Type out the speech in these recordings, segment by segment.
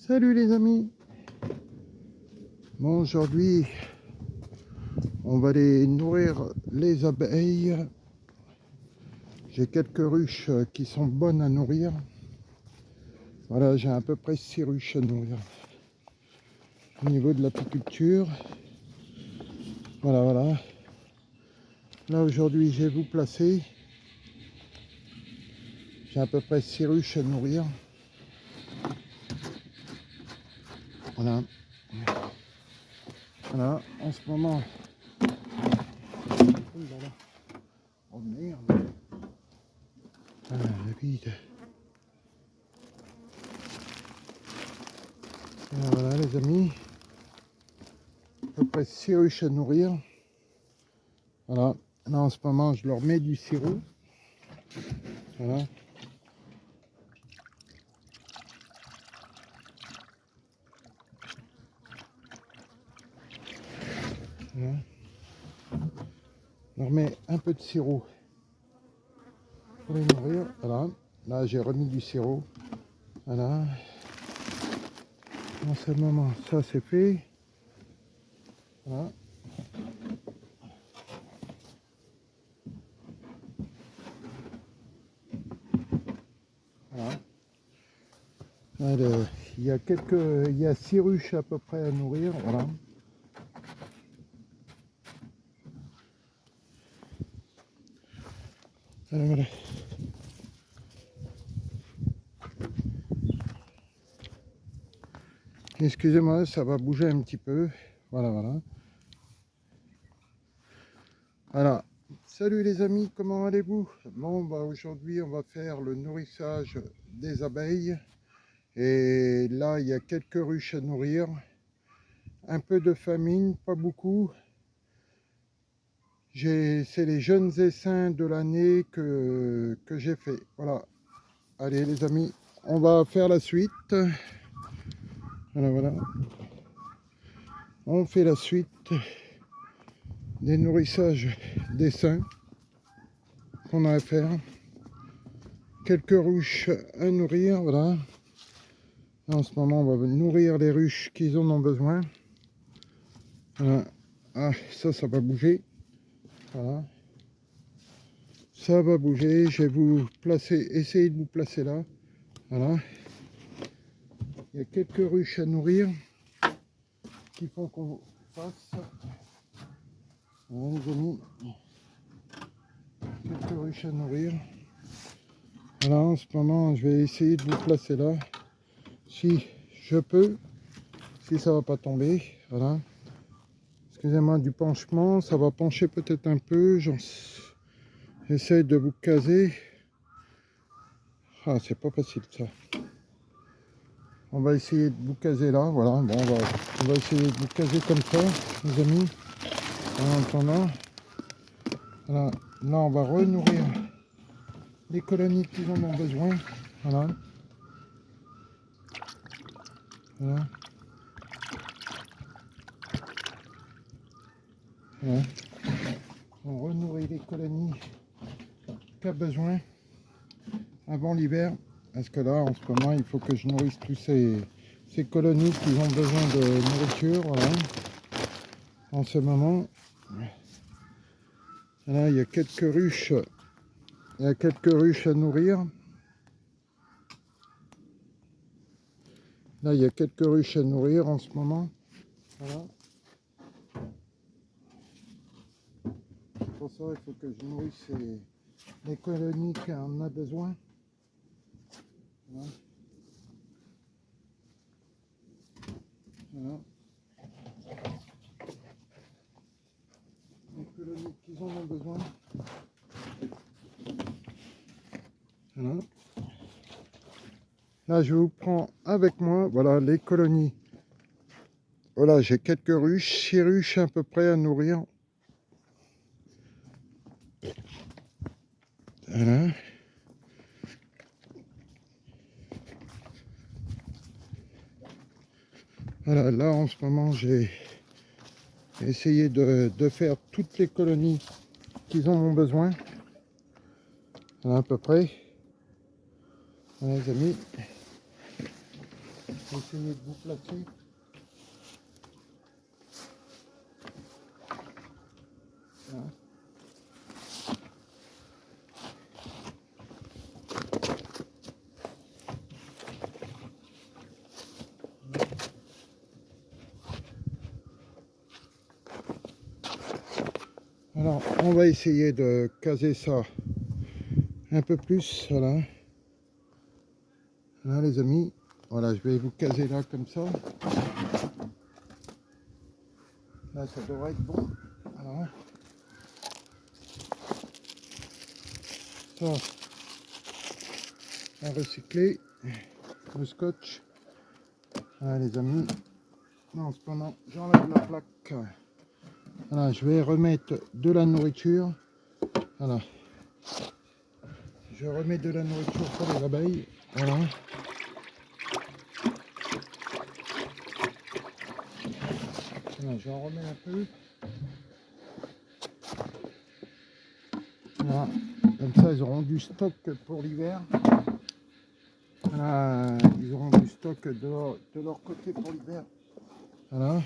Salut les amis. Bon, aujourd'hui on va aller nourrir les abeilles. J'ai quelques ruches qui sont bonnes à nourrir. Voilà, j'ai à peu près 6 ruches à nourrir au niveau de l'apiculture. Voilà. Là aujourd'hui je vais vous placer. J'ai à peu près 6 ruches à nourrir. Voilà, en ce moment. Oh merde. Ah, le vide. Voilà les amis. À peu près 6 ruches à nourrir. Voilà. Là en ce moment je leur mets du sirop. Voilà. Voilà. Je leur mets un peu de sirop pour les nourrir. Voilà. Là j'ai remis du sirop. Voilà. En ce moment ça c'est fait. Voilà. Voilà. Là, il y a 6 ruches à peu près à nourrir. Voilà. Voilà. Excusez-moi, ça va bouger un petit peu. Voilà. Salut les amis, comment allez-vous? Bon, aujourd'hui on va faire le nourrissage des abeilles. Et là, il y a quelques ruches à nourrir. Un peu de famine, pas beaucoup. C'est les jeunes essaims de l'année que j'ai fait. Voilà. Allez les amis, on va faire la suite. Voilà. On fait la suite des nourrissages d'essaims qu'on a à faire. Quelques ruches à nourrir, voilà. En ce moment, on va nourrir les ruches qui en ont besoin. Voilà. Ah, ça va bouger. Voilà. Ça va bouger. Je vais vous placer, essayer de vous placer là. Voilà. Il y a quelques ruches à nourrir qui font qu'on fasse. Voilà, les amis. Quelques ruches à nourrir. Voilà, en ce moment, je vais essayer de vous placer là. Si je peux. Si ça va pas tomber. Voilà. Excusez-moi du penchement. Ça va pencher peut-être un peu. J'essaie de vous caser. Ah, c'est pas facile ça. On va essayer de vous caser là, voilà. Bon, on va essayer de vous caser comme ça, les amis. En attendant, voilà. Là, on va renourrir les colonies qui en ont besoin. Voilà. On renourrit les colonies qui ont besoin avant l'hiver. Parce que là, en ce moment, il faut que je nourrisse tous ces colonies qui ont besoin de nourriture. Voilà. En ce moment, là, il y a quelques ruches. Il y a quelques ruches à nourrir. Là, il y a quelques ruches à nourrir en ce moment. Voilà. Pour ça, il faut que je nourrisse les colonies qui en a besoin. Voilà. Les colonies qui en ont besoin. Voilà. Là, je vous prends avec moi, voilà, les colonies. Voilà, j'ai quelques ruches, 6 ruches à peu près à nourrir. Voilà. Voilà, là en ce moment, j'ai essayé de faire toutes les colonies qu'ils en ont besoin. Voilà, à peu près. Voilà, les amis. Je vais essayer de vous placer. Voilà. Alors, on va essayer de caser ça un peu plus, voilà. Là, les amis, voilà, je vais vous caser là comme ça. Là, ça devrait être bon. Voilà. Ça, à recycler, le scotch. Voilà, les amis. Non, cependant, j'enlève la plaque. Voilà, je vais remettre de la nourriture. Voilà. Je remets de la nourriture pour les abeilles. Voilà. Voilà, j'en remets un peu. Voilà. Comme ça, ils auront du stock pour l'hiver. Voilà. Ils auront du stock de leur côté pour l'hiver. Voilà.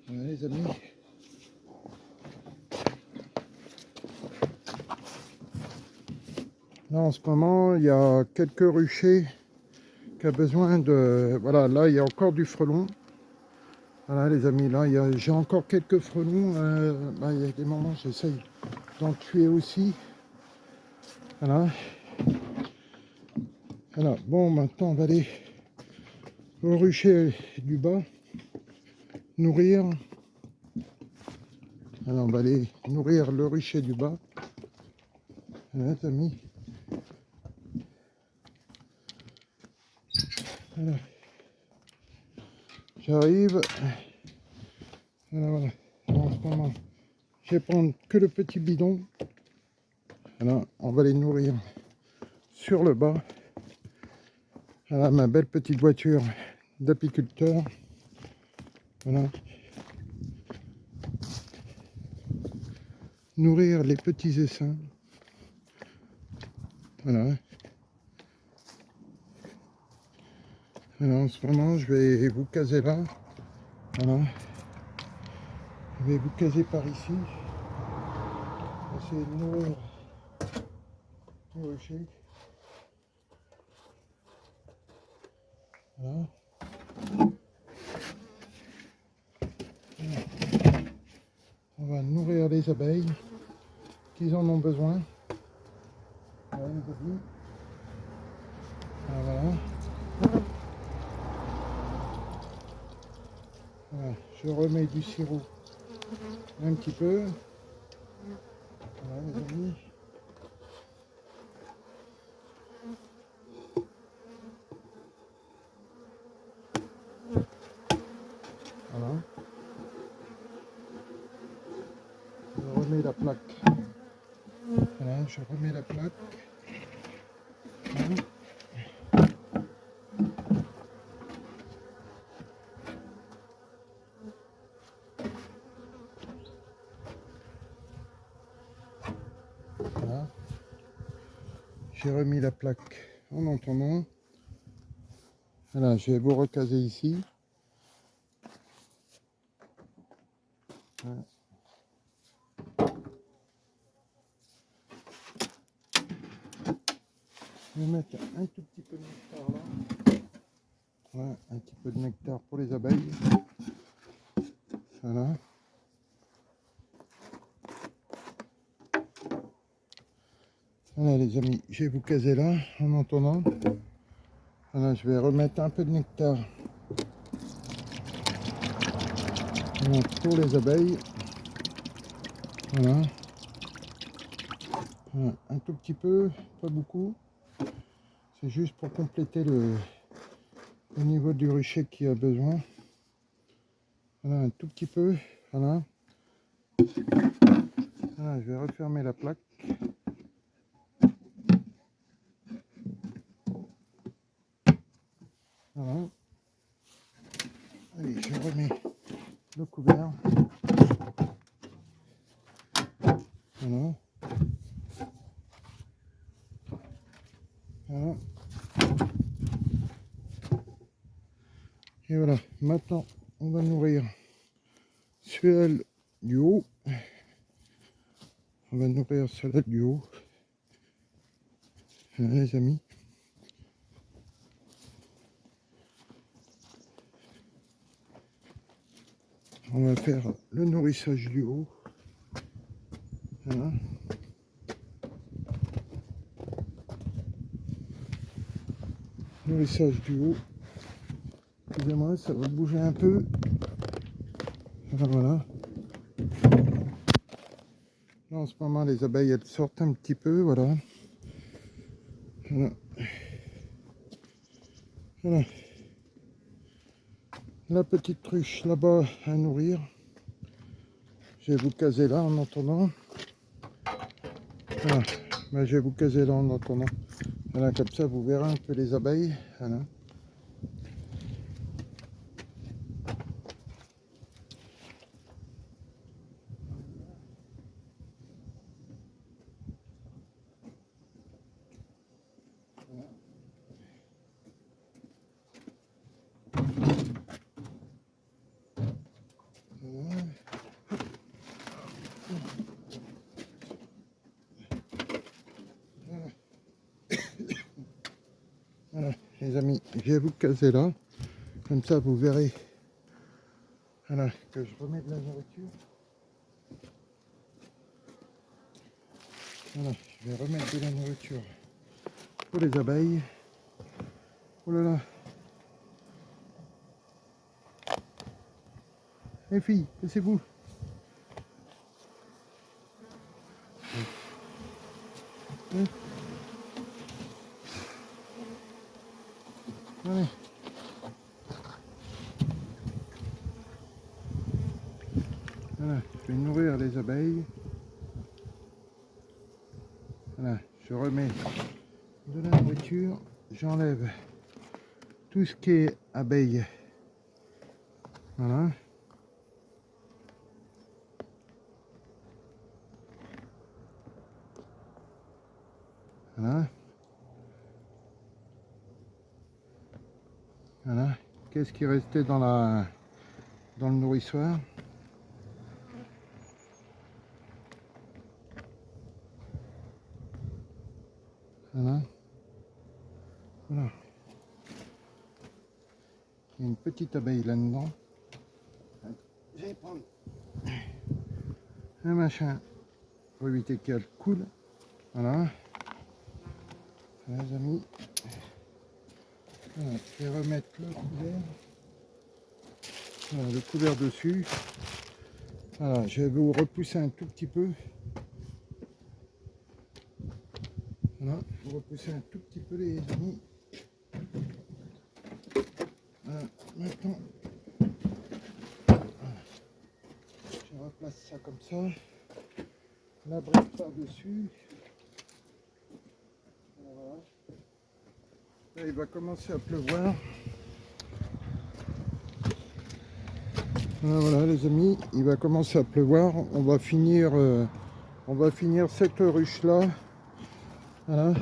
Voilà, les amis. Là, en ce moment, il y a quelques ruchers qui ont besoin de... Voilà, là, il y a encore du frelon. Voilà, les amis, là, j'ai encore quelques frelons. Là, il y a des moments, j'essaye d'en tuer aussi. Voilà. Voilà. Bon, maintenant, on va aller au rucher du bas, nourrir. Alors, on va aller nourrir le rucher du bas. Voilà, les amis. Voilà. J'arrive. Voilà, voilà. En ce moment, je vais prendre que le petit bidon. Voilà, on va les nourrir sur le bas. Voilà ma belle petite voiture d'apiculteur. Voilà. Nourrir les petits essaims. Voilà. Alors en ce moment, je vais vous caser là. Voilà. Je vais vous caser par ici. Essayer de nourrir le rocher. Voilà. Voilà. On va nourrir les abeilles qui en ont besoin. Voilà, les amis. Voilà. Voilà. Je remets du sirop un petit peu. Voilà, les amis. Voilà. Je remets la plaque. Voilà, je remets la plaque. Voilà. Voilà. J'ai remis la plaque en entendant. Voilà, je vais vous recaser ici. Voilà. Je vais mettre un tout petit peu de nectar là. Voilà, un petit peu de nectar pour les abeilles. Voilà. Voilà les amis, je vais vous caser là en entendant. Voilà, je vais remettre un peu de nectar. Voilà, pour les abeilles. Voilà. Voilà, un tout petit peu, pas beaucoup. C'est juste pour compléter le niveau du rucher qui a besoin. Voilà, un tout petit peu. Voilà. Voilà, je vais refermer la plaque. Voilà. Allez, je remets le couvert. Voilà. Voilà. Et voilà, maintenant on va nourrir celle du haut. On va nourrir celle du haut. Voilà, les amis. On va faire le nourrissage du haut. Voilà. Nourrissage du haut. Excusez-moi, ça va bouger un peu. Voilà. Là, en ce moment, les abeilles, elles sortent un petit peu. Voilà. Voilà. Voilà. La petite ruche là-bas à nourrir. Je vais vous caser là en attendant. Voilà. Ben, je vais vous caser là en attendant. Voilà, comme ça vous verrez un peu les abeilles. Voilà. Voilà. Voilà, les amis, je vais vous caser là. Comme ça vous verrez. Voilà, que je remets de la nourriture. Voilà, je vais remettre de la nourriture pour les abeilles. Oh là là. Les filles, laissez-vous. Allez. Voilà, je vais nourrir les abeilles. Voilà, je remets de la nourriture. J'enlève tout ce qui est abeille. Voilà. Voilà. Voilà. Qu'est-ce qui restait dans le nourrissoir? Voilà. Voilà. Il y a une petite abeille là-dedans. Je vais prendre un machin pour éviter qu'elle coule. Voilà. Voilà, les amis. Voilà. Je vais remettre le couvert. Voilà, le couvert dessus. Voilà, je vais vous repousser un tout petit peu. Voilà, vous repousser un tout petit peu les amis. Voilà, maintenant, voilà. Je replace ça comme ça. La brique par-dessus. Voilà. Là, il va commencer à pleuvoir. Voilà les amis, il va commencer à pleuvoir. On va finir cette ruche là. Voilà.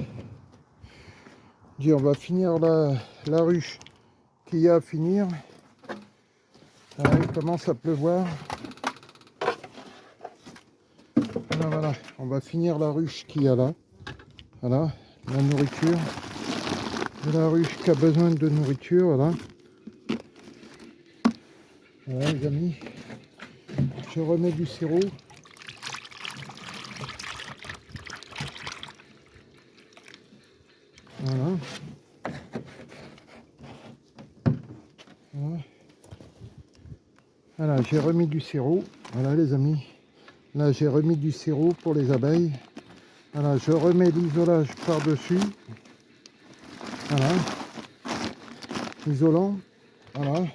On va finir la ruche qu'il y a à finir. Voilà, il commence à pleuvoir. Voilà, on va finir la ruche qu'il y a là. Voilà, la nourriture. De la ruche qui a besoin de nourriture, voilà. Voilà les amis. Je remets du sirop. Voilà. Voilà. Voilà, j'ai remis du sirop. Voilà les amis. Là j'ai remis du sirop pour les abeilles. Voilà, je remets l'isolage par-dessus. Voilà. Isolant. Voilà.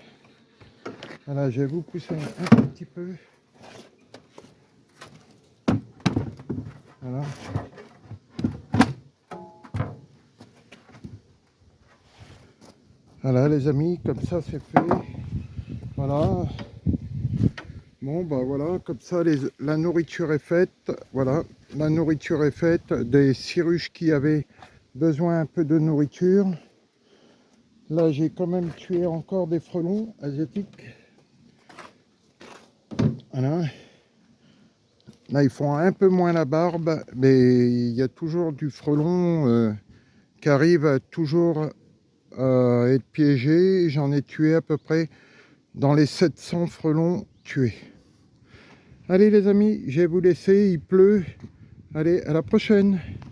Voilà, je vais vous pousser un petit peu. Voilà. Voilà les amis, comme ça c'est fait. Voilà. Bon bah voilà, comme ça la nourriture est faite. Voilà, la nourriture est faite. Des 6 ruches qui avaient besoin un peu de nourriture. Là, j'ai quand même tué encore des frelons asiatiques. Voilà. Là, ils font un peu moins la barbe, mais il y a toujours du frelon qui arrive toujours à être piégé. J'en ai tué à peu près dans les 700 frelons tués. Allez les amis, je vais vous laisser, il pleut. Allez, à la prochaine.